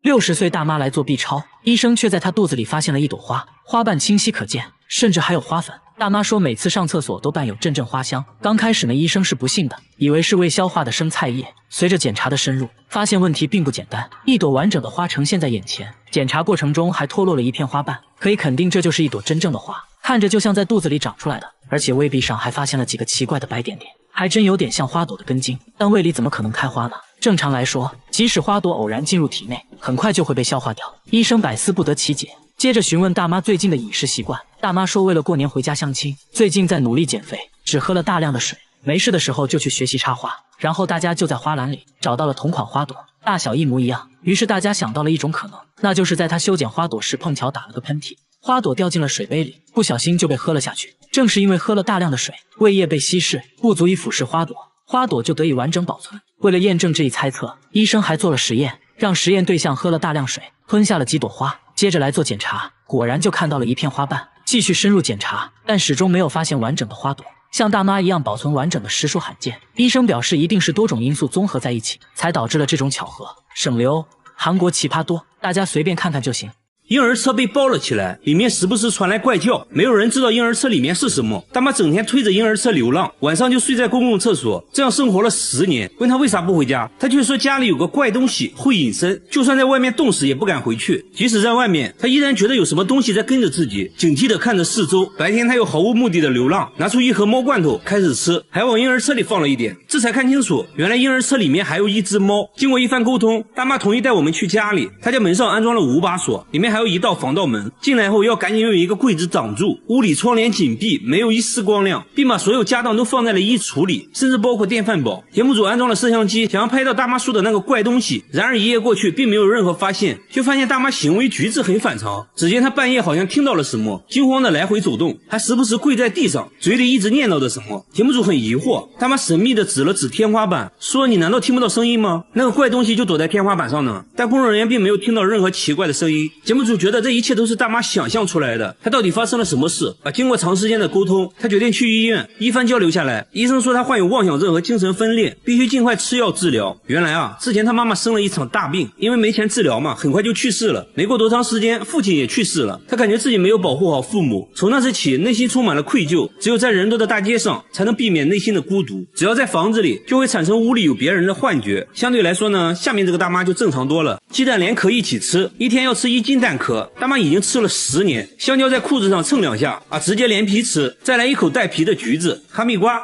60岁大妈来做 B 超，医生却在她肚子里发现了一朵花，花瓣清晰可见，甚至还有花粉。大妈说每次上厕所都伴有阵阵花香。刚开始呢，医生是不信的，以为是未消化的生菜叶。随着检查的深入，发现问题并不简单，一朵完整的花呈现在眼前，检查过程中还脱落了一片花瓣，可以肯定这就是一朵真正的花，看着就像在肚子里长出来的，而且胃壁上还发现了几个奇怪的白点点，还真有点像花朵的根茎，但胃里怎么可能开花呢？正常来说，即使花朵偶然进入体内，很快就会被消化掉。医生百思不得其解，接着询问大妈最近的饮食习惯。大妈说为了过年回家相亲，最近在努力减肥，只喝了大量的水，没事的时候就去学习插花。然后大家就在花篮里找到了同款花朵，大小一模一样。于是大家想到了一种可能，那就是在他修剪花朵时碰巧打了个喷嚏，花朵掉进了水杯里，不小心就被喝了下去。正是因为喝了大量的水，胃液被稀释，不足以腐蚀花朵，花朵就得以完整保存。为了验证这一猜测，医生还做了实验，让实验对象喝了大量水，吞下了几朵花，接着来做检查，果然就看到了一片花瓣。继续深入检查，但始终没有发现完整的花朵，像大妈一样保存完整的实属罕见。医生表示一定是多种因素综合在一起，才导致了这种巧合。省流，韩国奇葩多，大家随便看看就行。婴儿车被包了起来，里面时不时传来怪叫，没有人知道婴儿车里面是什么。大妈整天推着婴儿车流浪，晚上就睡在公共厕所，这样生活了10年。问她为啥不回家，她却说家里有个怪东西会隐身，就算在外面冻死也不敢回去。即使在外面，她依然觉得有什么东西在跟着自己，警惕地看着四周。白天她又毫无目的的流浪，拿出一盒猫罐头开始吃，还往婴儿车里放了一点，这才看清楚，原来婴儿车里面还有一只猫。经过一番沟通，大妈同意带我们去家里，她家门上安装了5把锁，里面还有一道防盗门，进来后要赶紧用一个柜子挡住，屋里窗帘紧闭，没有一丝光亮，并把所有家当都放在了衣橱里，甚至包括电饭煲。节目组安装了摄像机，想要拍到大妈说的那个怪东西，然而一夜过去并没有任何发现，就发现大妈行为举止很反常。只见她半夜好像听到了什么，惊慌的来回走动，还时不时跪在地上，嘴里一直念叨着什么。节目组很疑惑，大妈神秘的指了指天花板，说你难道听不到声音吗？那个怪东西就躲在天花板上呢。但工作人员并没有听到任何奇怪的声音。节目组觉得这一切都是大妈想象出来的，她到底发生了什么事啊？经过长时间的沟通，她决定去医院。一番交流下来，医生说她患有妄想症和精神分裂，必须尽快吃药治疗。原来啊，之前她妈妈生了一场大病，因为没钱治疗嘛，很快就去世了。没过多长时间，父亲也去世了。她感觉自己没有保护好父母，从那时起内心充满了愧疚，只有在人多的大街上才能避免内心的孤独，只要在房子里就会产生屋里有别人的幻觉。相对来说呢，下面这个大妈就正常多了，鸡蛋连壳一起吃，一天要吃1斤蛋壳。大妈已经吃了10年，香蕉在裤子上蹭2下啊，直接连皮吃，再来一口带皮的橘子，哈密瓜，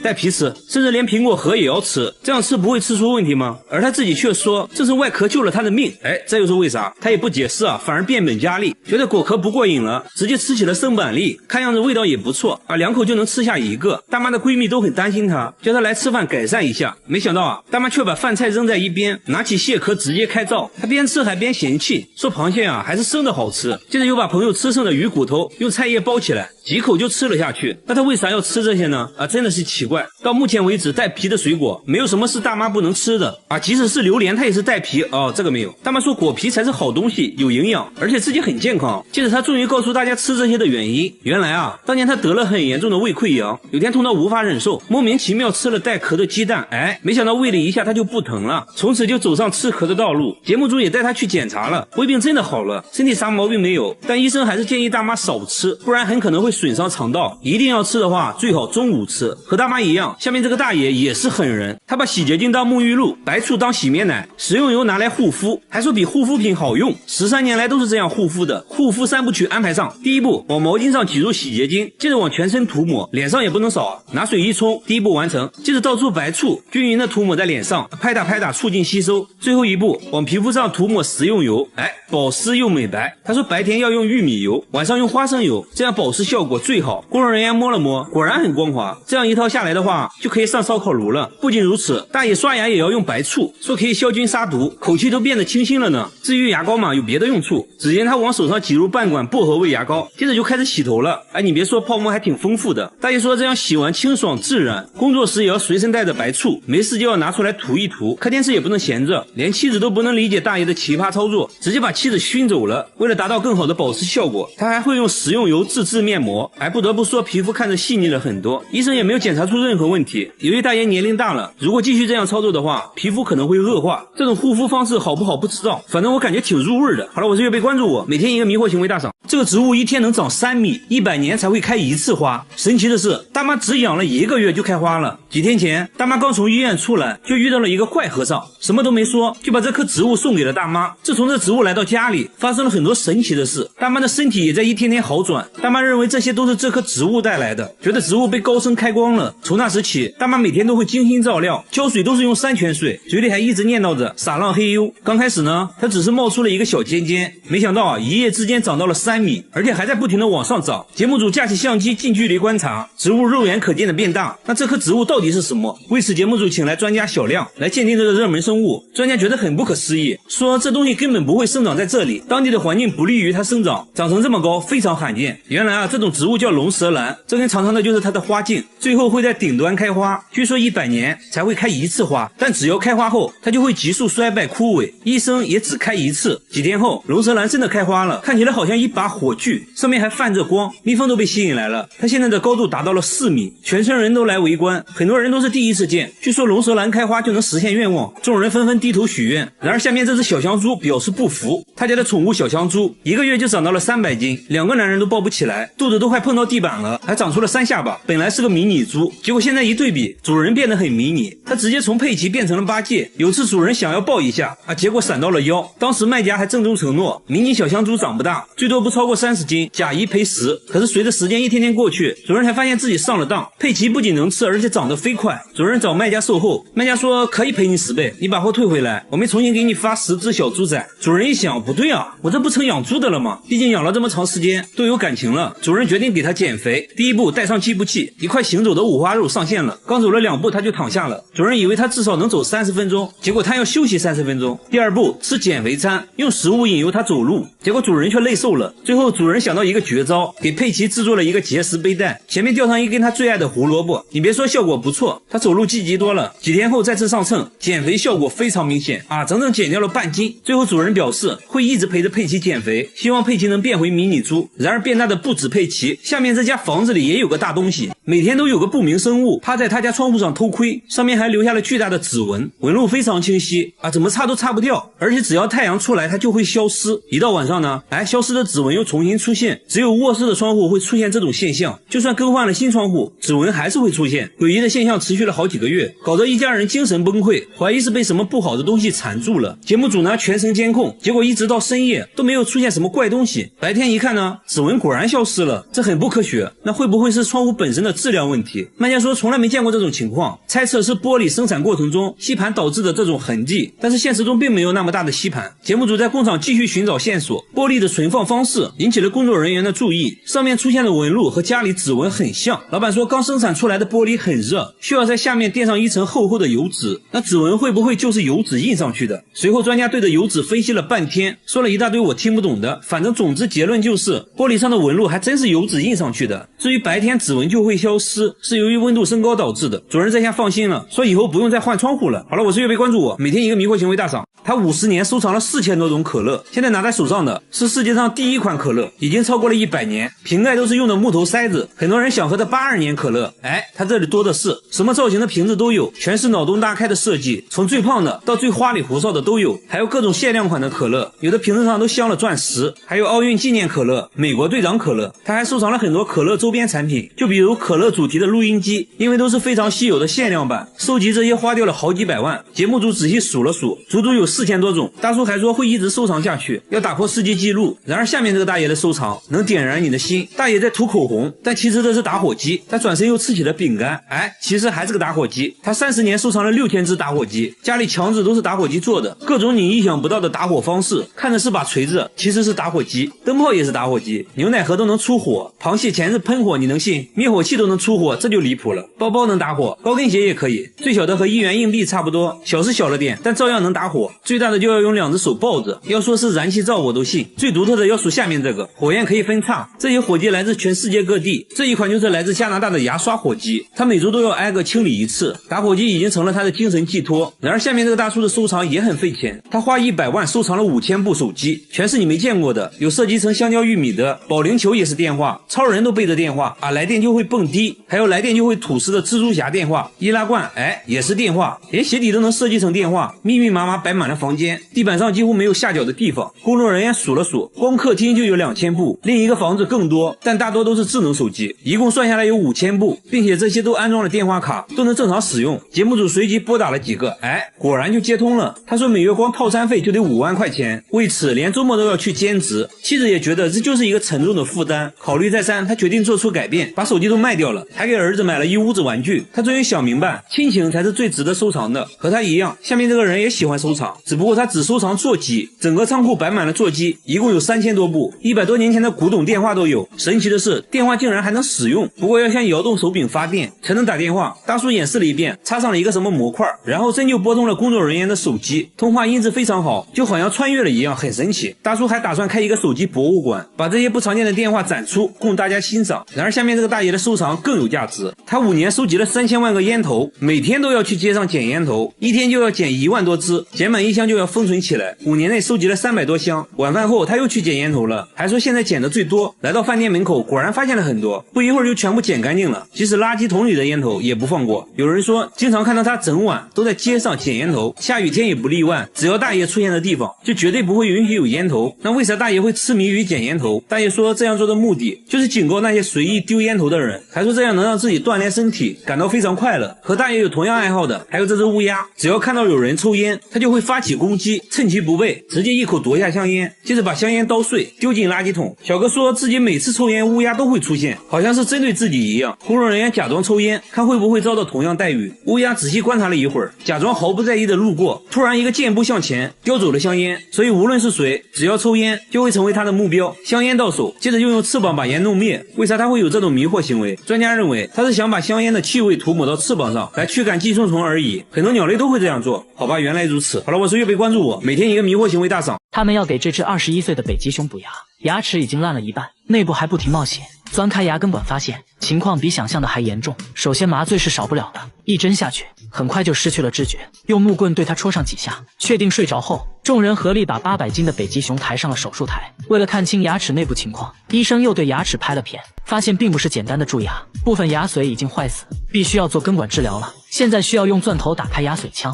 带皮吃，甚至连苹果核也要吃，这样吃不会吃出问题吗？而他自己却说这是外壳救了他的命。这又是为啥？他也不解释啊，反而变本加厉，觉得果壳不过瘾了，直接吃起了生板栗，看样子味道也不错啊，2口就能吃下1个。大妈的闺蜜都很担心她，叫她来吃饭改善一下，没想到啊，大妈却把饭菜扔在一边，拿起蟹壳直接开灶。她边吃还边嫌弃，说螃蟹啊还是生的好吃，接着又把朋友吃剩的鱼骨头用菜叶包起来，几口就吃了下去。那她为啥要吃这些呢？真的是奇怪。到目前为止，带皮的水果没有什么是大妈不能吃的啊，即使是榴莲它也是带皮哦，这个没有。大妈说果皮才是好东西，有营养，而且自己很健康。接着她终于告诉大家吃这些的原因，原来啊，当年她得了很严重的胃溃疡，有天痛到无法忍受，莫名其妙吃了带壳的鸡蛋，没想到胃里一下她就不疼了，从此就走上吃壳的道路。节目组也带她去检查了，胃病真的好了，身体啥毛病没有，但医生还是建议大妈少吃，不然很可能会损伤肠道。一定要吃的话，最好中午吃。和大妈一样，下面这个大爷也是狠人，他把洗洁精当沐浴露，白醋当洗面奶，食用油拿来护肤，还说比护肤品好用。13年来都是这样护肤的。护肤3部曲安排上，第一步往毛巾上挤入洗洁精，接着往全身涂抹，脸上也不能少啊，拿水一冲，第一步完成。接着倒出白醋，均匀的涂抹在脸上，拍打促进吸收。最后一步往皮肤上涂抹食用油，保湿又美白。他说白天要用玉米油，晚上用花生油，这样保湿效果最好。工作人员摸了摸，果然很光滑。这样一套下来的话，就可以上烧烤炉了。不仅如此，大爷刷牙也要用白醋，说可以消菌杀毒，口气都变得清新了呢。至于牙膏嘛，有别的用处。只见他往手上挤入半管薄荷味牙膏，接着就开始洗头了。你别说，泡沫还挺丰富的。大爷说这样洗完清爽自然，工作时也要随身带着白醋，没事就要拿出来涂一涂。看电视也不能闲着，连妻子都不能理解大爷的奇葩操作，直接把妻子熏走走了。为了达到更好的保湿效果，他还会用食用油自制面膜。不得不说皮肤看着细腻了很多，医生也没有检查出任何问题。由于大爷年龄大了，如果继续这样操作的话，皮肤可能会恶化。这种护肤方式好不好不知道，反正我感觉挺入味的。好了，我是月贝，关注我，每天一个迷惑行为大赏。这个植物一天能长3米，100年才会开1次花。神奇的是，大妈只养了1个月就开花了。几天前，大妈刚从医院出来，就遇到了一个坏和尚，什么都没说，就把这棵植物送给了大妈。自从这植物来到家里，发生了很多神奇的事，大妈的身体也在一天天好转。大妈认为这些都是这棵植物带来的，觉得植物被高僧开光了。从那时起，大妈每天都会精心照料，浇水都是用山泉水，嘴里还一直念叨着撒浪嘿呦。刚开始呢，它只是冒出了一个小尖尖，没想到一夜之间长到了3米，而且还在不停的往上涨。节目组架起相机近距离观察，植物肉眼可见的变大。那这棵植物到底是什么？为此，节目组请来专家小亮来鉴定这个热门生物。专家觉得很不可思议，说这东西根本不会生长在这里，当地的环境不利于它生长，长成这么高非常罕见。原来这种植物叫龙舌兰，这根长长的就是它的花茎，最后会在顶端开花。据说100年才会开1次花，但只要开花后，它就会急速衰败枯萎，一生也只开1次。几天后，龙舌兰真的开花了，看起来好像一把火炬，上面还泛着光，蜜蜂都被吸引来了。它现在的高度达到了4米，全村人都来围观，很多人都是第一次见。据说龙舌兰开花就能实现愿望，众人纷纷低头许愿。然而下面这只小香猪表示不服，他家的宠物小香猪1个月就长到了300斤，2个男人都抱不起来，肚子都快碰到地板了，还长出了3下巴。本来是个迷你猪，结果现在一对比，主人变得很迷你，他直接从佩奇变成了八戒。有次主人想要抱一下结果闪到了腰，当时卖家还郑重承诺，迷你小香猪长不大，最多不超过30斤，假一赔10。可是随着时间一天天过去，主人才发现自己上了当，佩奇不仅能吃，而且长得飞快。主人找卖家售后，卖家说可以赔你10倍，你把货退回来，我们重新给你发10只小猪仔。主人一想，不对啊，我这不成养猪的了吗？毕竟养了这么长时间，都有感情了。主人决定给他减肥，第一步带上计步器，一块行走的五花肉上线了。刚走了2步他就躺下了，主人以为他至少能走30分钟，结果他要休息30分钟。第二步吃减肥餐，用食物引诱他走路，结果主人却累瘦了。最后主人想到一个绝招，给佩奇制作了一个结实背带，前面吊上一根他最爱的胡萝卜。你别说效果不错，他走路积极多了。几天后再次上秤，减肥效果非常明显整整减掉了半斤。最后主人表示会一直陪着佩奇减肥，希望佩奇能变回迷你猪。然而变大的不止佩奇，下面这家房子里也有个大东西，每天都有个不明生物趴在他家窗户上偷窥，上面还留下了巨大的指纹，纹路非常清晰怎么擦都擦不掉，而且只要太阳出来它就会消失。一到晚上呢，消失的指纹又重新出现，只有卧室的窗户会出现这种现象，就算更换了新窗户，指纹还是会出现。诡异的现象持续了好几个月，搞得一家人精神崩溃，怀疑是被什么不好的东西缠住了。节目组呢全程监控，结果一直到深夜都没有出现什么怪东西。白天一看呢，指纹果然消失了，这很不科学。那会不会是窗户本身的质量问题？卖家说从来没见过这种情况，猜测是玻璃生产过程中吸盘导致的这种痕迹，但是现实中并没有那么大的吸盘。节目组在工厂继续寻找线索，玻璃的存放方式引起了工作人员的注意，上面出现的纹路和家里指纹很像。老板说刚生产出来的玻璃很热，需要在下面垫上一层厚厚的油纸，那指纹会不会就是油纸印上去的？随后专家对着油纸分析了半天，说了一大堆我听不懂的，反正总之结论就是玻璃上的纹路还真是油纸印上去的。至于白天指纹就会消失，是由于温度升高导致的。主人这下放心了，说以后不用再换窗户了。好了，我是月贝，关注我，每天一个迷惑行为大赏。他50年收藏了4000多种可乐，现在拿在手上的是世界上第1款可乐，已经超过了100年，瓶盖都是用的木头塞子。很多人想喝的82年可乐，他这里多的是，什么造型的瓶子都有，全是脑洞大开的设计，从最胖的到最花里胡哨的都有，还有各种限量款的可乐，有的瓶子上都镶了钻石，还有奥运纪念可乐、美国队长可乐。他还收藏了很多可乐周边产品，就比如可乐主题的录音机，因为都是非常稀有的限量版，收集这些花掉了好几百万。节目组仔细数了数，足足有4000多种。大叔还说会一直收藏下去，要打破世界纪录。然而下面这个大爷的收藏能点燃你的心，大爷在涂口红，但其实这是打火机。他转身又吃起了饼干，其实还是个打火机。他30年收藏了6000只打火机，家里墙纸都是打火机做的，各种你意想不到的打火方式，看着是把锤子，其实是打火机。灯泡也是打火机，牛奶盒都能出火，螃蟹钳子喷火你能信？灭火器都能出火，这就离谱了。包包能打火，高跟鞋也可以，最小的和1元硬币差不多，小是小了点，但照样能打火。最大的就要用2只手抱着。要说是燃气灶我都信，最独特的要数下面这个，火焰可以分叉。这些火机来自全世界各地，这一款就是来自加拿大的牙刷火机，它每周都要挨个清理一次。打火机已经成了他的精神寄托。然而下面这个大叔的收藏也很费钱，他花100万收藏了5000部手机，全是你没见过的，有设计成香蕉玉米的，保龄球也是电话，超人都背着电话啊，来电就会蹦迪，还有来电就会吐丝的蜘蛛侠电话，易拉罐也是电话，连鞋底都能设计成电话，密密麻麻摆满了房间，地板上几乎没有下脚的地方。工作人员数了数，光客厅就有2000部，另一个房子更多，但大多都是智能手机，一共算下来有5000部，并且这些都安装了电话卡，都能正常使用。节目组随即拨打了几个，果然就接通了。他说每月光套餐费就得5万块钱，为此连周末都要去兼职。妻子也觉得这就是一个沉重的负担，考虑再三，他决定做出改变，把手机都卖掉了，还给儿子买了一屋子玩具。他终于想明白，亲情才是最值得收藏的。和他一样，下面这个人也喜欢收藏，只不过他只收藏座机，整个仓库摆满了座机，一共有3000多部，100多年前的古董电话都有。神奇的是，电话竟然还能使用，不过要像摇动手柄发电才能打电话。大叔演示了一遍，插上了一个什么模块，然后真就拨通了工作人员的手机，通话音质非常好，就好像穿越了一样，很神奇。大叔还打算开一个手机博物馆，把这些不常见的电话展出，供大家欣赏。然而下面这个大爷的收藏更有价值，他5年收集了3000万个烟头，每天都要去街上捡烟头，一天就要捡1万多支，捡满1箱就要封存起来。5年内收集了300多箱。晚饭后他又去捡烟头了，还说现在捡的最多。来到饭店门口，果然发现了很多，不一会儿就全部捡干净了，即使垃圾桶里的烟头也不放过。有人说经常看到他整晚都在街上捡烟头，下雨天也不例外，只要大爷出现的地方就绝对不会允许有烟头。那为啥大爷会痴迷于捡烟头？大爷说这样做的目的就是警告那些随意丢烟头的人，还说这样能让自己锻炼身体，感到非常快乐。和大爷有同样爱好的还有这只乌鸦，只要看到有人抽烟，他就会发起攻击，趁其不备直接一口夺下香烟，接着把香烟捣碎丢进垃圾桶。小哥说自己每次抽烟乌鸦都会出现，好像是针对自己一样。工作人员假装抽烟，看会不会遭到同样待遇。乌鸦仔细观察了一会儿，假装毫不在意的路过，突然一个箭步向前叼走了香烟。所以无论是谁，只要抽烟就会成为他的目标。香烟到手，接着就用翅膀把烟弄灭。为啥他会有这种迷惑行为？专家认为他是想把香烟的气味涂抹到翅膀上来驱赶寄生虫而已。很多鸟类都会这样做。好吧，原来如此。好了，我是月贝，关注我，每天一个迷惑行为大赏。他们要给这只21岁的北极熊补牙，牙齿已经烂了一半，内部还不停冒血。钻开牙根管发现情况比想象的还严重，首先麻醉是少不了的，一针下去很快就失去了知觉，用木棍对他戳上几下，确定睡着后，众人合力把800斤的北极熊抬上了手术台。为了看清牙齿内部情况，医生又对牙齿拍了片，发现并不是简单的蛀牙，部分牙髓已经坏死，必须要做根管治疗了。现在需要用钻头打开牙髓腔。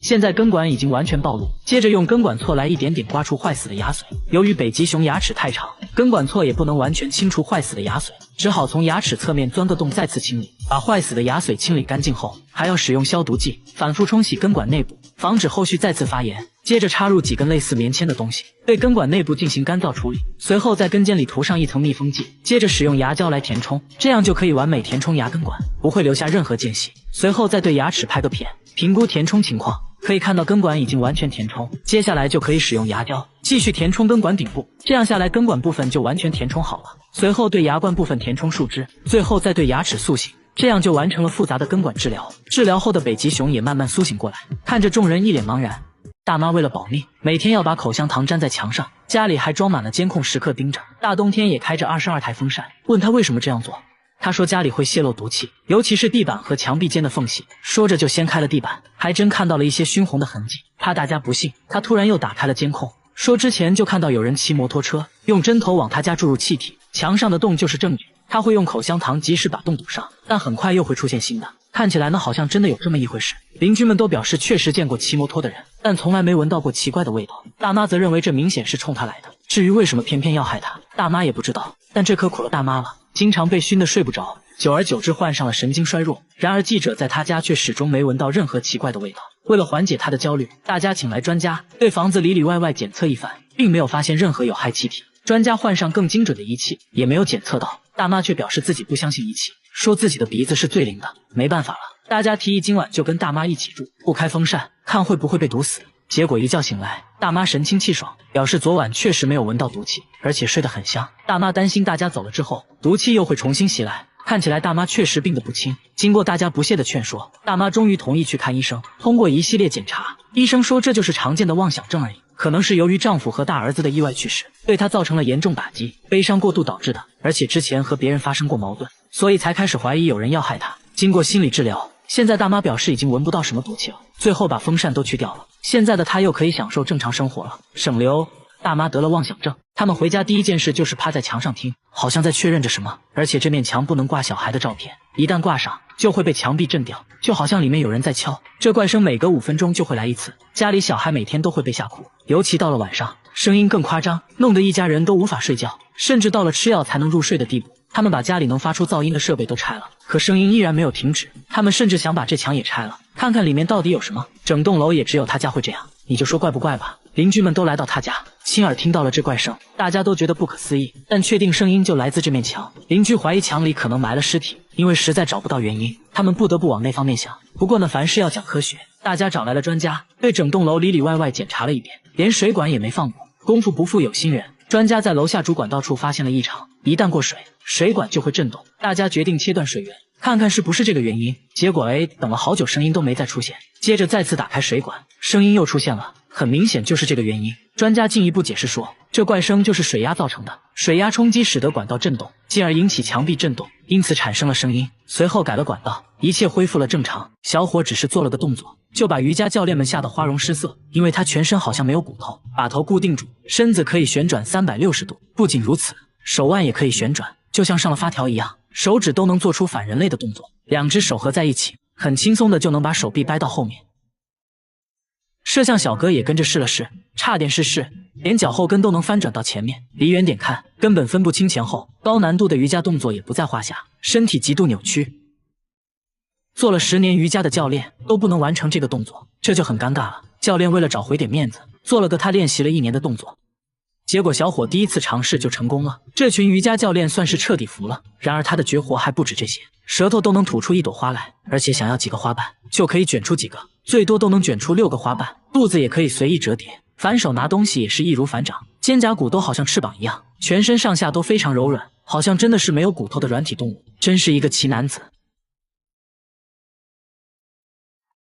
现在根管已经完全暴露，接着用根管锉来一点点刮出坏死的牙髓。由于北极熊牙齿太长，根管锉也不能完全清除坏死的牙髓，只好从牙齿侧面钻个洞再次清理。把坏死的牙髓清理干净后，还要使用消毒剂反复冲洗根管内部，防止后续再次发炎。接着插入几根类似棉签的东西，对根管内部进行干燥处理，随后在根尖里涂上一层密封剂，接着使用牙胶来填充，这样就可以完美填充牙根管，不会留下任何间隙。随后再对牙齿拍个片，评估填充情况。可以看到根管已经完全填充，接下来就可以使用牙胶继续填充根管顶部，这样下来根管部分就完全填充好了。随后对牙冠部分填充树枝，最后再对牙齿塑形，这样就完成了复杂的根管治疗。治疗后的北极熊也慢慢苏醒过来，看着众人一脸茫然。大妈为了保命，每天要把口香糖粘在墙上，家里还装满了监控，时刻盯着。大冬天也开着22台风扇，问他为什么这样做。他说家里会泄漏毒气，尤其是地板和墙壁间的缝隙。说着就掀开了地板，还真看到了一些熏红的痕迹。怕大家不信，他突然又打开了监控，说之前就看到有人骑摩托车用针头往他家注入气体，墙上的洞就是证据。他会用口香糖及时把洞堵上，但很快又会出现新的。看起来呢，好像真的有这么一回事。邻居们都表示确实见过骑摩托的人，但从来没闻到过奇怪的味道。大妈则认为这明显是冲他来的，至于为什么偏偏要害他，大妈也不知道。但这可苦了大妈了，经常被熏得睡不着，久而久之患上了神经衰弱。然而记者在他家却始终没闻到任何奇怪的味道。为了缓解他的焦虑，大家请来专家对房子里里外外检测一番，并没有发现任何有害气体。专家换上更精准的仪器，也没有检测到。大妈却表示自己不相信仪器，说自己的鼻子是最灵的。没办法了，大家提议今晚就跟大妈一起住，不开风扇，看会不会被毒死。结果一觉醒来，大妈神清气爽，表示昨晚确实没有闻到毒气，而且睡得很香。大妈担心大家走了之后，毒气又会重新袭来。看起来大妈确实病得不轻，经过大家不懈的劝说，大妈终于同意去看医生。通过一系列检查，医生说这就是常见的妄想症而已，可能是由于丈夫和大儿子的意外去世，对她造成了严重打击，悲伤过度导致的，而且之前和别人发生过矛盾，所以才开始怀疑有人要害她。经过心理治疗，现在大妈表示已经闻不到什么毒气了，最后把风扇都去掉了，现在的她又可以享受正常生活了，省流。大妈得了妄想症，他们回家第一件事就是趴在墙上听，好像在确认着什么。而且这面墙不能挂小孩的照片，一旦挂上就会被墙壁震掉，就好像里面有人在敲。这怪声每隔5分钟就会来一次，家里小孩每天都会被吓哭，尤其到了晚上，声音更夸张，弄得一家人都无法睡觉，甚至到了吃药才能入睡的地步。他们把家里能发出噪音的设备都拆了，可声音依然没有停止。他们甚至想把这墙也拆了，看看里面到底有什么。整栋楼也只有他家会这样，你就说怪不怪吧。邻居们都来到他家，亲耳听到了这怪声，大家都觉得不可思议，但确定声音就来自这面墙。邻居怀疑墙里可能埋了尸体，因为实在找不到原因，他们不得不往那方面想。不过呢，凡事要讲科学，大家找来了专家，对整栋楼里里外外检查了一遍，连水管也没放过。功夫不负有心人，专家在楼下主管道处发现了异常，一旦过水，水管就会震动。大家决定切断水源，看看是不是这个原因。结果等了好久，声音都没再出现。接着再次打开水管，声音又出现了，很明显就是这个原因。专家进一步解释说，这怪声就是水压造成的，水压冲击使得管道震动，进而引起墙壁震动，因此产生了声音。随后改了管道，一切恢复了正常。小伙只是做了个动作，就把瑜伽教练们吓得花容失色，因为他全身好像没有骨头，把头固定住，身子可以旋转360度。不仅如此，手腕也可以旋转，就像上了发条一样，手指都能做出反人类的动作，两只手合在一起，很轻松的就能把手臂掰到后面。摄像小哥也跟着试了试，差点试试，连脚后跟都能翻转到前面，离远点看根本分不清前后，高难度的瑜伽动作也不在话下，身体极度扭曲。做了10年瑜伽的教练都不能完成这个动作，这就很尴尬了。教练为了找回点面子，做了个他练习了1年的动作。结果小伙第一次尝试就成功了，这群瑜伽教练算是彻底服了。然而他的绝活还不止这些，舌头都能吐出一朵花来，而且想要几个花瓣就可以卷出几个，最多都能卷出6个花瓣。肚子也可以随意折叠，反手拿东西也是易如反掌，肩胛骨都好像翅膀一样，全身上下都非常柔软，好像真的是没有骨头的软体动物，真是一个奇男子。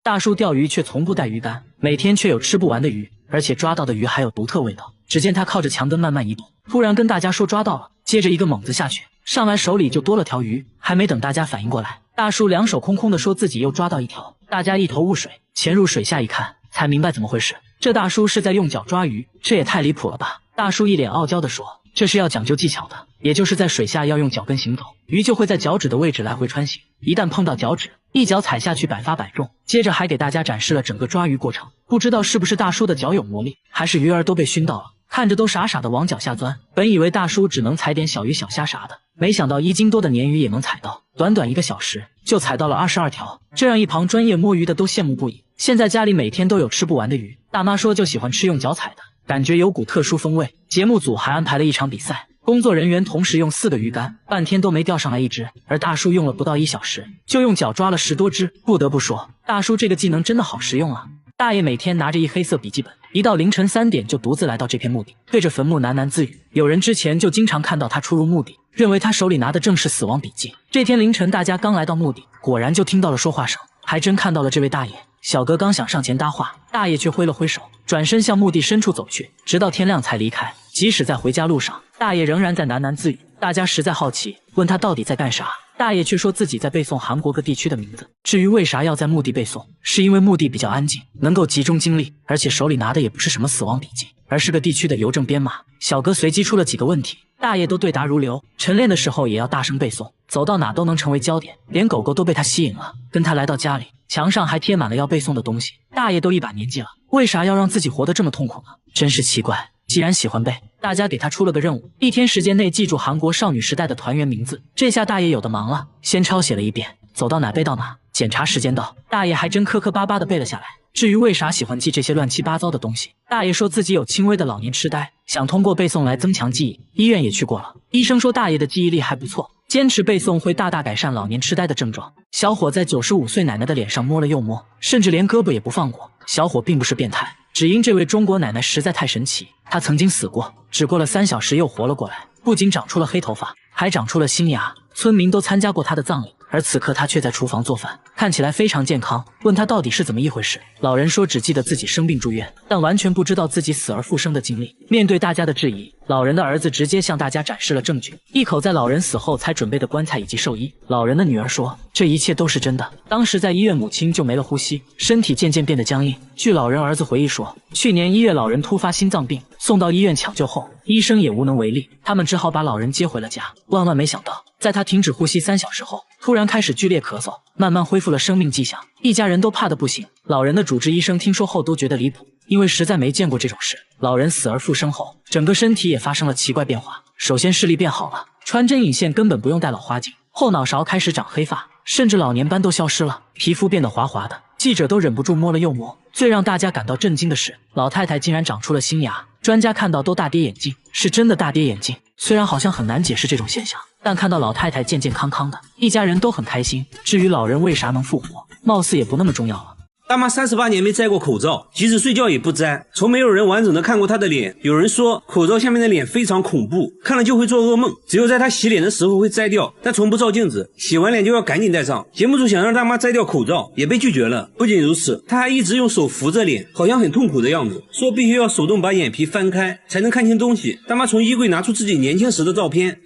大叔钓鱼却从不带鱼竿，每天却有吃不完的鱼，而且抓到的鱼还有独特味道。只见他靠着墙根慢慢移动，突然跟大家说抓到了，接着一个猛子下去，上来手里就多了条鱼。还没等大家反应过来，大叔两手空空的说自己又抓到一条，大家一头雾水，潜入水下一看，才明白怎么回事。这大叔是在用脚抓鱼，这也太离谱了吧。大叔一脸傲娇的说，这是要讲究技巧的，也就是在水下要用脚跟行走，鱼就会在脚趾的位置来回穿行，一旦碰到脚趾，一脚踩下去百发百中。接着还给大家展示了整个抓鱼过程，不知道是不是大叔的脚有魔力，还是鱼儿都被熏到了，看着都傻傻的往脚下钻。本以为大叔只能踩点小鱼小虾啥的，没想到1斤多的鲶鱼也能踩到，短短1个小时就踩到了22条，这让一旁专业摸鱼的都羡慕不已。现在家里每天都有吃不完的鱼，大妈说就喜欢吃用脚踩的，感觉有股特殊风味。节目组还安排了一场比赛，工作人员同时用4个鱼竿，半天都没钓上来一只，而大叔用了不到1小时，就用脚抓了10多只。不得不说，大叔这个技能真的好实用啊。大爷每天拿着一黑色笔记本，一到凌晨3点就独自来到这片墓地，对着坟墓喃喃自语。有人之前就经常看到他出入墓地，认为他手里拿的正是死亡笔记。这天凌晨，大家刚来到墓地，果然就听到了说话声，还真看到了这位大爷。小哥刚想上前搭话，大爷却挥了挥手，转身向墓地深处走去，直到天亮才离开。即使在回家路上，大爷仍然在喃喃自语。大家实在好奇，问他到底在干啥，大爷却说自己在背诵韩国各地区的名字。至于为啥要在墓地背诵，是因为墓地比较安静，能够集中精力，而且手里拿的也不是什么死亡笔记，而是个地区的邮政编码。小哥随机出了几个问题，大爷都对答如流。晨练的时候也要大声背诵，走到哪都能成为焦点，连狗狗都被他吸引了，跟他来到家里，墙上还贴满了要背诵的东西。大爷都一把年纪了，为啥要让自己活得这么痛苦呢？真是奇怪。既然喜欢背，大家给他出了个任务，1天时间内记住韩国少女时代的团员名字。这下大爷有的忙了，先抄写了一遍，走到哪背到哪。检查时间到，大爷还真磕磕巴巴的背了下来。至于为啥喜欢记这些乱七八糟的东西，大爷说自己有轻微的老年痴呆，想通过背诵来增强记忆。医院也去过了，医生说大爷的记忆力还不错，坚持背诵会大大改善老年痴呆的症状。小伙在95岁奶奶的脸上摸了又摸，甚至连胳膊也不放过。小伙并不是变态，只因这位中国奶奶实在太神奇，她曾经死过，只过了3小时又活了过来，不仅长出了黑头发，还长出了新牙。村民都参加过她的葬礼，而此刻她却在厨房做饭，看起来非常健康。问她到底是怎么一回事，老人说只记得自己生病住院，但完全不知道自己死而复生的经历。面对大家的质疑，老人的儿子直接向大家展示了证据，一口在老人死后才准备的棺材以及寿衣。老人的女儿说，这一切都是真的。当时在医院，母亲就没了呼吸，身体渐渐变得僵硬。据老人儿子回忆说，去年1月老人突发心脏病，送到医院抢救后，医生也无能为力，他们只好把老人接回了家。万万没想到，在他停止呼吸3小时后，突然开始剧烈咳嗽，慢慢恢复了生命迹象，一家人都怕得不行。老人的主治医生听说后都觉得离谱，因为实在没见过这种事。老人死而复生后，整个身体也发生了奇怪变化，首先视力变好了，穿针引线根本不用戴老花镜，后脑勺开始长黑发，甚至老年斑都消失了，皮肤变得滑滑的，记者都忍不住摸了又摸。最让大家感到震惊的是，老太太竟然长出了新牙，专家看到都大跌眼镜，是真的大跌眼镜。虽然好像很难解释这种现象，但看到老太太健健康康的，一家人都很开心。至于老人为啥能复活，貌似也不那么重要了。大妈38年没摘过口罩，即使睡觉也不摘，从没有人完整的看过她的脸。有人说口罩下面的脸非常恐怖，看了就会做噩梦，只有在她洗脸的时候会摘掉，但从不照镜子，洗完脸就要赶紧戴上。节目组想让大妈摘掉口罩，也被拒绝了。不仅如此，她还一直用手扶着脸，好像很痛苦的样子，说必须要手动把眼皮翻开才能看清东西。大妈从衣柜拿出自己年轻时的照片，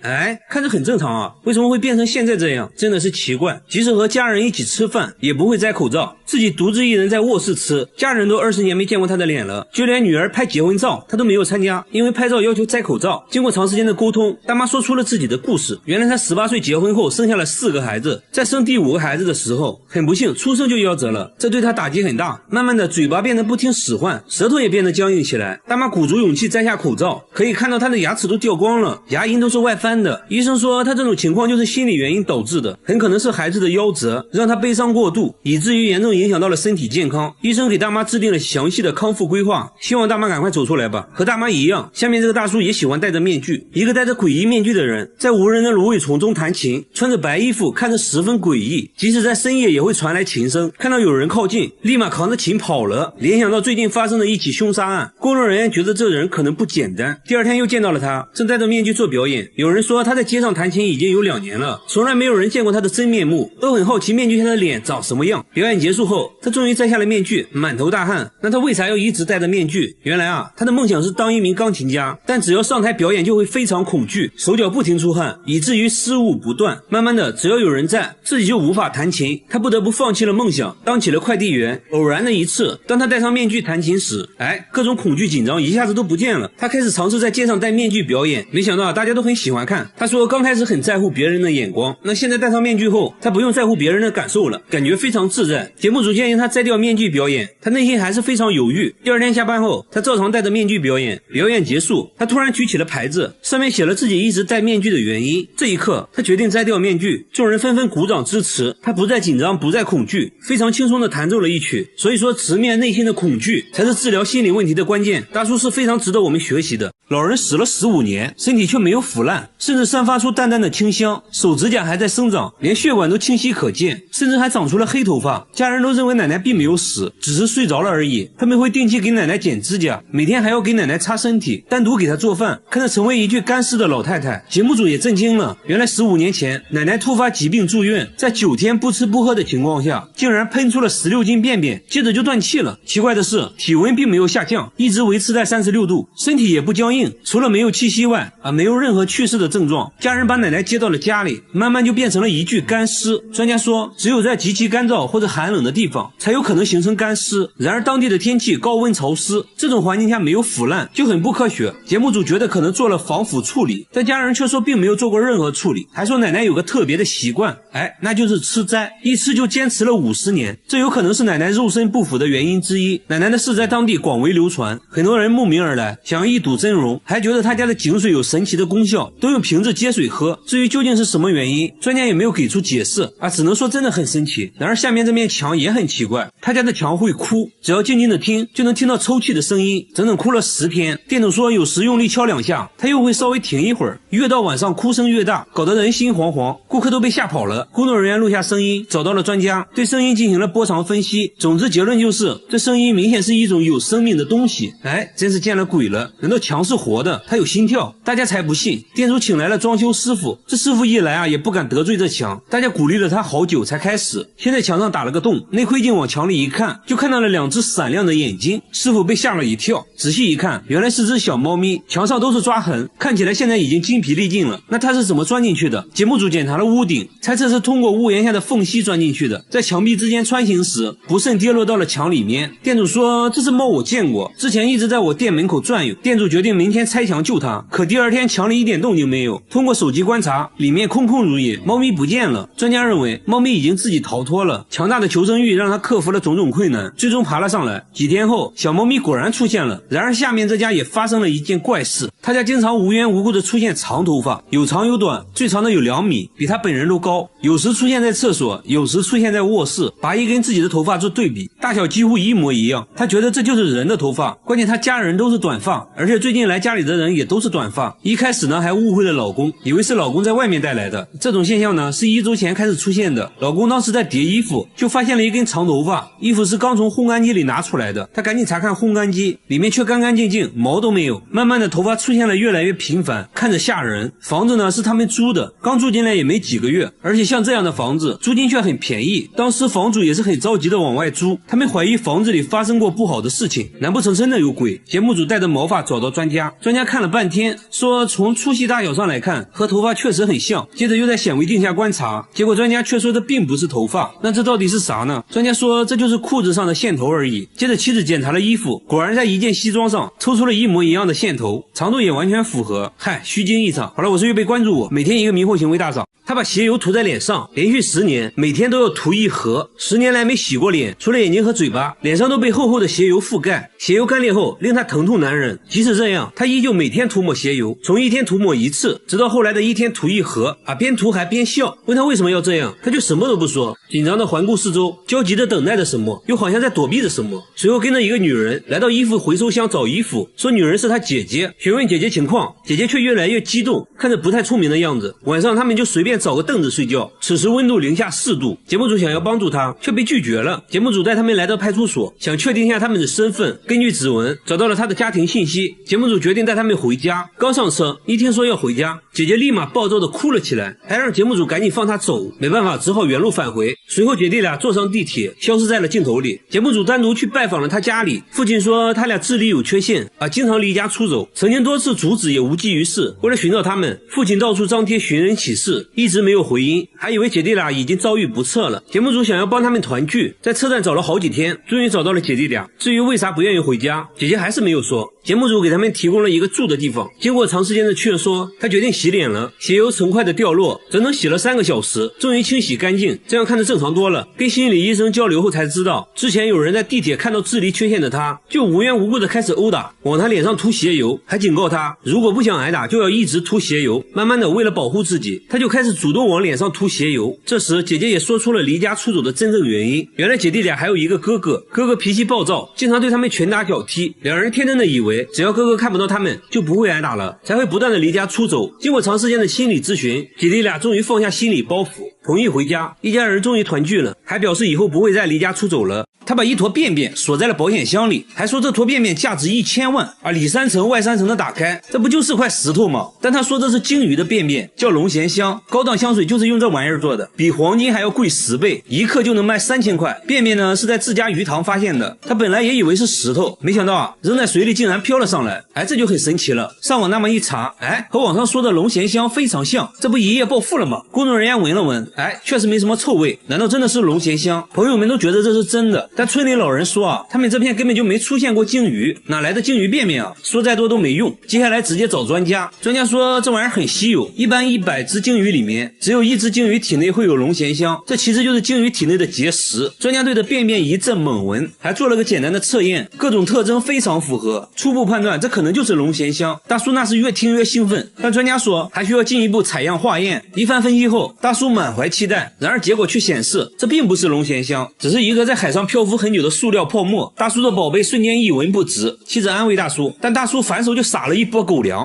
看着很正常啊，为什么会变成现在这样？真的是奇怪。即使和家人一起吃饭，也不会摘口罩，自己独自一人在卧室吃，家人都20年没见过他的脸了，就连女儿拍结婚照他都没有参加，因为拍照要求摘口罩。经过长时间的沟通，大妈说出了自己的故事。原来她18岁结婚后生下了4个孩子，在生第5个孩子的时候，很不幸出生就夭折了，这对她打击很大。慢慢的嘴巴变得不听使唤，舌头也变得僵硬起来。大妈鼓足勇气摘下口罩，可以看到她的牙齿都掉光了，牙龈都是外翻的。医生说她这种情况就是心理原因导致的，很可能是孩子的夭折让她悲伤过度，以至于严重影响到了身体健康。医生给大妈制定了详细的康复规划，希望大妈赶快走出来吧。和大妈一样，下面这个大叔也喜欢戴着面具，一个戴着诡异面具的人在无人的芦苇丛中弹琴，穿着白衣服，看着十分诡异，即使在深夜也会传来琴声，看到有人靠近立马扛着琴跑了。联想到最近发生的一起凶杀案，工作人员觉得这人可能不简单。第二天又见到了他，正戴着面具做表演。有人说他在街上弹琴已经有2年了，从来没有人见过他的真面目，都很好奇面具下的脸长什么样。表演结束后，他终于摘下了面具，满头大汗。那他为啥要一直戴着面具？原来啊，他的梦想是当一名钢琴家，但只要上台表演就会非常恐惧，手脚不停出汗，以至于失误不断。慢慢的，只要有人在，自己就无法弹琴，他不得不放弃了梦想，当起了快递员。偶然的一次，当他戴上面具弹琴时，各种恐惧紧张一下子都不见了。他开始尝试在街上戴面具表演，没想到大家都很喜欢看。他说刚开始很在乎别人的眼光，那现在戴上面具后，他不用在乎别人的感受了，感觉非常自在。节目组建议他摘掉面具表演，他内心还是非常犹豫。第二天下班后，他照常戴着面具表演。表演结束，他突然举起了牌子，上面写了自己一直戴面具的原因。这一刻，他决定摘掉面具，众人纷纷鼓掌支持。他不再紧张，不再恐惧，非常轻松地弹奏了一曲。所以说，直面内心的恐惧才是治疗心理问题的关键。大叔是非常值得我们学习的。老人死了15年，身体却没有腐烂，甚至散发出淡淡的清香，手指甲还在生长，连血管都清晰可见，甚至还长出了黑头发。家人都认为奶奶并没有死，只是睡着了而已。他们会定期给奶奶剪指甲，每天还要给奶奶擦身体，单独给她做饭。看着成为一具干尸的老太太，节目组也震惊了。原来15年前，奶奶突发疾病住院，在9天不吃不喝的情况下，竟然喷出了16斤便便，接着就断气了。奇怪的是，体温并没有下降，一直维持在36度，身体也不僵硬，除了没有气息外，没有任何去世的症状。家人把奶奶接到了家里，慢慢就变成了一具干尸。专家说，只有在极其干燥或者寒冷的地方，才有可能形成干尸。然而当地的天气高温潮湿，这种环境下没有腐烂，就很不科学。节目组觉得可能做了防腐处理，但家人却说并没有做过任何处理，还说奶奶有个特别的习惯，那就是吃斋，一吃就坚持了50年。这有可能是奶奶肉身不腐的原因之一。奶奶的事在当地广为流传，很多人慕名而来，想要一睹真容，还觉得他家的井水有神奇的功效，都用瓶子接水喝。至于究竟是什么原因，专家也没有给出解释只能说真的很神奇。然而下面这面墙也很奇怪，他家的墙会哭，只要静静的听，就能听到抽泣的声音，整整哭了10天。店主说有时用力敲2下，他又会稍微停一会儿，越到晚上哭声越大，搞得人心惶惶，顾客都被吓跑了。工作人员录下声音，找到了专家，对声音进行了波长分析，总之结论就是这声音明显是一种有生命的东西。真是见了鬼了，难道墙是活的，它有心跳？大家才不信。店主请来了装修师傅，这师傅一来也不敢得罪这墙，大家鼓励了他好久才开始。现在墙上打了个洞，内窥镜往墙里一看，就看到了2只闪亮的眼睛，师傅被吓了一跳，仔细一看，原来是只小猫咪，墙上都是抓痕，看起来现在已经精疲力尽了。那它是怎么钻进去的？节目组检查了屋顶，猜测是通过屋檐下的缝隙钻进去的，在墙壁之间穿行时不慎跌落到了墙里面。店主说这只猫我见过，之前一直在我店门口转悠。店主决定明天拆墙救它，可第2天墙里一点动静没有，通过手机观察，里面空空如也，猫咪不见了。专家认为猫咪已经自己逃脱了，强大的求生欲让它克服了种种困难，最终爬了上来。几天后，小猫咪果然出现了。然而下面这家也发生了一件怪事，他家经常无缘无故的出现长头发，有长有短，最长的有2米，比他本人都高，有时出现在厕所，有时出现在卧室，拔一跟自己的头发做对比，大小几乎一模一样。他觉得这就是人的头发，关键他家人都是短发，而且最近来家里的人也都是短发。一开始呢还误会了老公，以为是老公在外面带来的。这种现象呢是1周前开始出现的，老公当时在叠衣服，就发现了一根长头发，衣服是刚从烘干机里拿出来的，他赶紧查看烘干机，里面却干干净净，毛都没有。慢慢的头发出现了越来越频繁，看着吓人。房子呢是他们租的，刚住进来也没几个月，而且像这样的房子租金却很便宜，当时房主也是很着急的往外租，他们怀疑房子里发生过不好的事情，难不成真的有鬼？节目组带着毛发找到专家，专家看了半天，说从粗细大小上来看，和头发确实很像，接着又在显微镜下观察，结果专家却说这并不是头发，那这到底是啥呢？专家说这就是裤子上的线头而已。接着妻子检查了衣服，果然在一件西装上抽出了一模一样的线头，长度也完全符合。虚惊一场。好了，我是预备关注我，每天一个迷惑行为大赏。他把鞋油涂在脸上，连续10年，每天都要涂1盒，10年来没洗过脸，除了眼睛和嘴巴，脸上都被厚厚的鞋油覆盖。鞋油干裂后令他疼痛难忍，即使这样，他依旧每天涂抹鞋油，从1天涂抹1次，直到后来的1天涂1盒，边涂还边笑。问他为什么要这样，他就什么都不说，紧张的环顾四周，焦急的等待着什么，又好像在躲避着什么。随后跟着一个女人来到衣服回收箱找衣服，说女人是他姐姐，询问姐姐情况，姐姐却越来越激动，看着不太聪明的样子。晚上他们就随便找个凳子睡觉，此时温度零下4度，节目组想要帮助他，却被拒绝了。节目组带他们来到派出所，想确定一下他们的身份，根据指纹找到了他的家庭信息。节目组决定带他们回家，刚上车，一听说要回家，姐姐立马暴躁的哭了起来，还让节目组赶紧放她走。没办法，只好原路返回。随后姐弟俩坐上地铁，消失在了镜头里。节目组单独去拜访了他家里，父亲说他俩智力有缺陷，经常离家出走，曾经多次阻止也无济于事。为了寻找他们，父亲到处张贴寻人启事，一直没有回音，还以为姐弟俩已经遭遇不测了。节目组想要帮他们团聚，在车站找了好几天，终于找到了姐弟俩。至于为啥不愿意回家，姐姐还是没有说。节目组给他们提供了一个住的地方，经过长时间的劝说，他决定洗脸了。鞋油成块的掉落，整整洗了3个小时，终于清洗干净，这样看着正常多了。跟心理医生交流后才知道，之前有人在地铁看到智力缺陷的他，就无缘无故的开始殴打，往他脸上涂鞋油，还警告他如果不想挨打就要一直涂鞋油。慢慢的，为了保护自己，他就开始主动往脸上涂鞋油。这时姐姐也说出了离家出走的真正原因，原来姐弟俩还有一个哥哥，哥哥脾气暴躁，经常对他们拳打脚踢，两人天真的以为只要哥哥看不到他们就不会挨打了，才会不断的离家出走。经过长时间的心理咨询，姐弟俩终于放下心理包袱，同意回家，一家人终于团聚了，还表示以后不会再离家出走了。他把一坨便便锁在了保险箱里，还说这坨便便价值1000万，里3层外3层的打开，这不就是块石头吗？但他说这是鲸鱼的便便，叫龙涎香，高档香水就是用这玩意儿做的，比黄金还要贵10倍，一克就能卖3000块。便便呢是在自家鱼塘发现的，他本来也以为是石头，没想到扔在水里竟然飘了上来，这就很神奇了。上网那么一查，和网上说的龙涎香非常像，这不一夜暴富了吗？工作人员闻了闻，确实没什么臭味，难道真的是龙涎香？朋友们都觉得这是真的，但村里老人说他们这片根本就没出现过鲸鱼，哪来的鲸鱼便便说再多都没用。接下来直接找专家，专家说这玩意儿很稀有，一般100只鲸鱼里面只有1只鲸鱼体内会有龙涎香，这其实就是鲸鱼体内的结石。专家对着便便一阵猛闻，还做了个简单的测验，各种特征非常符合，初步判断这可能就是龙涎香。大叔那是越听越兴奋，但专家说还需要进一步采样化验。一番分析后，大叔满怀期待，然而结果却显示这并不是龙涎香，只是一个在海上漂漂浮很久的塑料泡沫，大叔的宝贝瞬间一文不值。妻子安慰大叔，但大叔反手就撒了一波狗粮，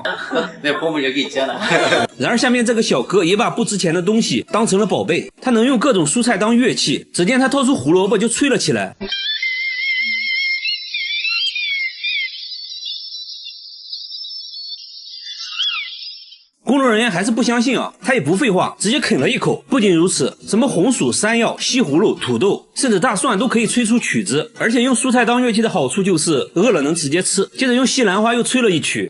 那泡沫就给接了。然而下面这个小哥也把不值钱的东西当成了宝贝，他能用各种蔬菜当乐器。只见他掏出胡萝卜就吹了起来。工作人员还是不相信啊，他也不废话，直接啃了一口。不仅如此，什么红薯、山药、西葫芦、土豆，甚至大蒜都可以吹出曲子。而且用蔬菜当乐器的好处就是饿了能直接吃。接着用西兰花又吹了一曲，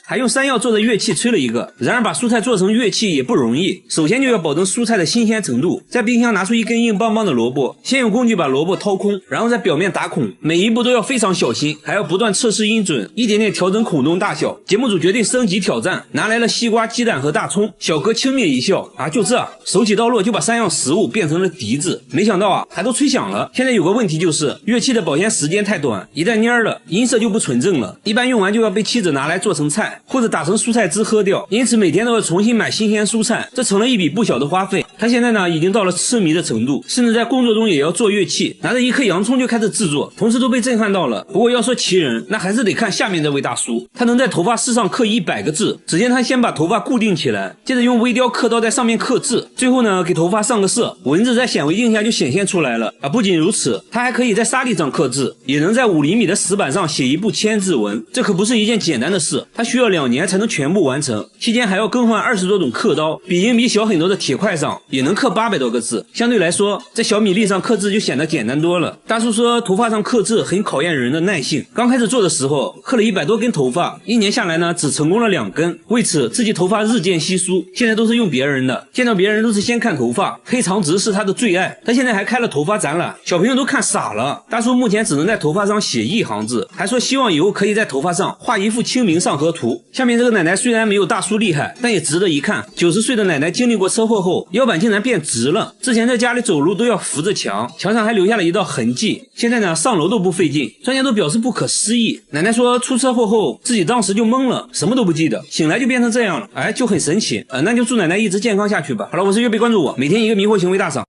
还用山药做的乐器吹了一个。然而把蔬菜做成乐器也不容易，首先就要保证蔬菜的新鲜程度。在冰箱拿出一根硬邦邦的萝卜，先用工具把萝卜掏空，然后在表面打孔，每一步都要非常小心，还要不断测试音准，一点点调整孔洞大小。节目组决定升级挑战，拿来了西瓜、鸡蛋和大葱。小哥轻蔑一笑，啊，就这，手起刀落就把3样食物变成了笛子。没想到啊，还都吹响了。现在有个问题就是，乐器的保鲜时间太短，一旦蔫了，音色就不纯正了，一般用完就要被妻子拿来做成菜，或者打成蔬菜汁喝掉，因此每天都要重新买新鲜蔬菜，这成了一笔不小的花费。他现在呢已经到了痴迷的程度，甚至在工作中也要做乐器，拿着一颗洋葱就开始制作，同事都被震撼到了。不过要说奇人，那还是得看下面这位大叔，他能在头发丝上刻100个字。只见他先把头发固定起来，接着用微雕刻刀在上面刻字，最后呢给头发上个色，文字在显微镜下就显现出来了啊！不仅如此，他还可以在沙粒上刻字，也能在5厘米的石板上写一部千字文，这可不是一件简单的事，他需要2年才能全部完成，期间还要更换20多种刻刀，比硬币小很多的铁块上也能刻800多个字，相对来说在小米粒上刻字就显得简单多了。大叔说头发上刻字很考验人的耐性，刚开始做的时候刻了100多根头发，1年下来呢只成功了2根，为此自己头发日渐稀疏，现在都是用别人的，见到别人都是先看头发，黑长直是他的最爱。他现在还开了头发展览，小朋友都看傻了。大叔目前只能在头发上写1行字，还说希望以后可以在头发上画一幅清明上河图。下面这个奶奶虽然没有大叔厉害，但也值得一看。90岁的奶奶经历过车祸后，腰板竟然变直了，之前在家里走路都要扶着墙，墙上还留下了一道痕迹，现在呢上楼都不费劲，专家都表示不可思议。奶奶说出车祸后自己当时就懵了，什么都不记得，醒来就变成这样了，哎，就很神奇。那就祝奶奶一直健康下去吧。好了，我是月贝，关注我，每天一个迷惑行为大赏。